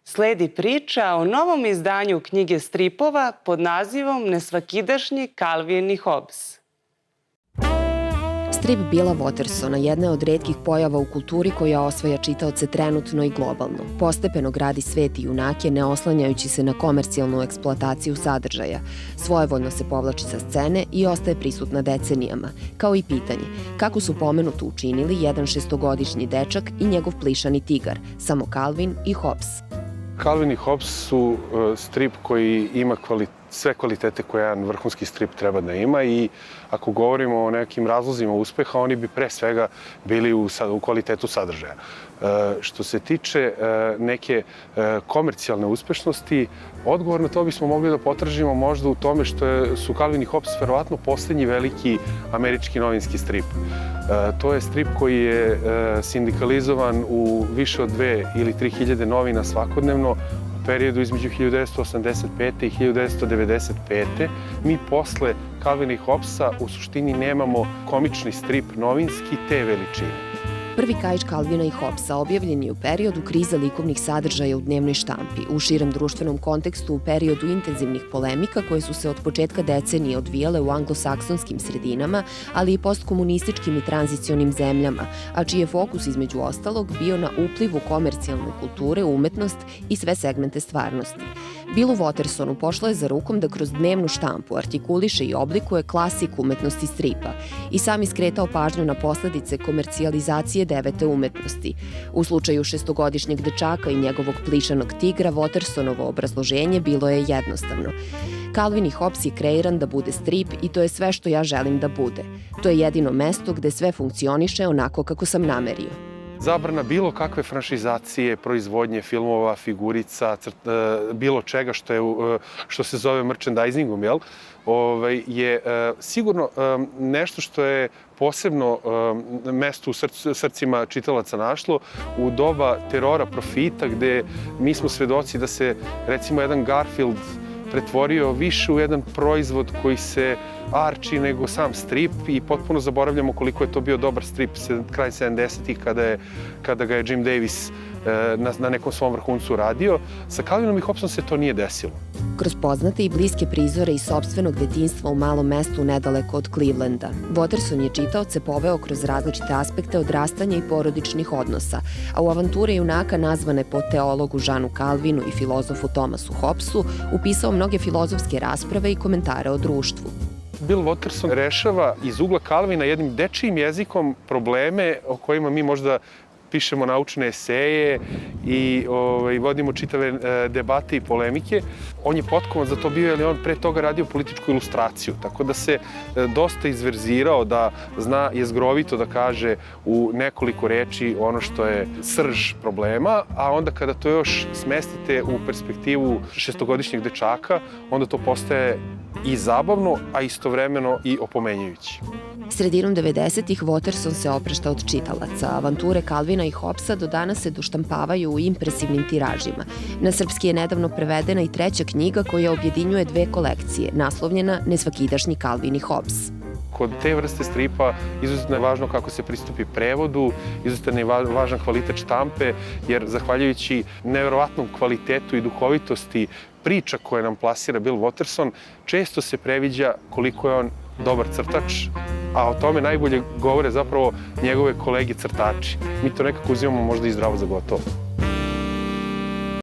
Sledi priča o novom izdanju knjige stripova pod nazivom Nesvakidašnji Calvin i Hobbes. Strip Billa Wattersona jedna je od retkih pojava u kulturi koja osvaja čitaoce trenutno i globalno. Postepeno gradi svet i junake ne oslanjajući se na komercijalnu eksploataciju sadržaja. Svojevoljno se povlači sa scene i ostaje prisutna decenijama, kao i pitanje kako su pomenuto učinili jedan šestogodišnji dečak i njegov plišani tigar, samo Calvin i Hobbes. Calvin i Hobbes su strip koji ima sve kvalitete koje jedan vrhunski strip treba da ima i ako govorimo o nekim razlozima uspeha, oni bi pre svega bili u kvalitetu sadržaja. Što se tiče neke komercijalne uspešnosti, odgovor na to bismo mogli da potražimo možda u tome što su Calvin i Hobbes verovatno poslednji veliki američki novinski strip. To je strip koji je sindikalizovan u više od 2 ili 3 hiljade novina svakodnevno u periodu između 1985. i 1995. Mi posle Calvina i Hobbesa u suštini nemamo komični strip novinski te veličine. Prvi kaiš Calvina i Hobbesa objavljen je u periodu krize likovnih sadržaja u dnevnoj štampi, u širem društvenom kontekstu u periodu intenzivnih polemika koje su se od početka decenije odvijale u anglosaksonskim sredinama, ali i postkomunističkim i tranzicionim zemljama, a čiji je fokus između ostalog bio na uplivu komercijalne kulture, umetnost i sve segmente stvarnosti. Billu Wattersonu pošlo je za rukom da kroz dnevnu štampu artikuliše i oblikuje klasik umetnosti stripa i sam iskretao pažnju na posledice komercijalizacije devete umetnosti. U slučaju šestogodišnjeg dečaka i njegovog plišanog tigra, Wattersonovo obrazloženje bilo je jednostavno. Calvin i Hobbes je kreiran da bude strip i to je sve što ja želim da bude. To je jedino mesto gde sve funkcioniše onako kako sam namerio. Zabrana bilo kakve franšizacije, proizvodnje filmova, figurica, bilo čega što se zove merchandisingom, je sigurno nešto što je posebno mesto u srcima čitalaca našlo u doba terora profita, gde mi smo svedoci da se, recimo, jedan Garfield pretvorio više u jedan proizvod koji se arči nego sam strip i potpuno zaboravljamo koliko je to bio dobar strip kraj 70-ih kada ga je Jim Davis na nekom svom vrhuncu radio. Sa Calvinom i Hobbesom se to nije desilo. Kroz poznate i bliske prizore iz sopstvenog detinjstva u malom mestu nedaleko od Clevelanda, Watterson je čitaoce poveo kroz različite aspekte odrastanja i porodičnih odnosa, a u avanture junaka nazvane po teologu Jeanu Calvinu i filozofu Thomasu Hobbesu upisao mnoge filozofske rasprave i komentare o društvu. Bill Watterson rešava iz ugla Calvina jednim dečijim jezikom probleme o kojima mi možda pišemo naučne eseje i vodimo čitave debate i polemike. On je potkovan za to bio, jer je on pre toga radio političku ilustraciju, tako da se dosta izverzirao, da zna jezgrovito da kaže u nekoliko reči ono što je srž problema, a onda kada to još smestite u perspektivu šestogodišnjeg dečaka, onda to postaje i zabavno, a istovremeno i opomenjujući. Sredinom 90-ih Watterson se oprašta od čitalaca. Avanture Calvina i Hobbesa do danas se doštampavaju u impresivnim tiražima. Na srpski je nedavno prevedena i treća knjiga koja objedinjuje 2 kolekcije, naslovljena Nesvakidašnji Calvin i Hobbes. Kod te vrste stripa izuzetno je važno kako se pristupi prevodu, izuzetno je važan kvalitet štampe, jer zahvaljujući neverovatnom kvalitetu i duhovitosti priča koje nam plasira Bill Watterson, često se previđa koliko je on dobar crtač, a o tome najbolje govore zapravo njegove kolege crtači. Mi to nekako uzimamo možda i zdravo za gotovo.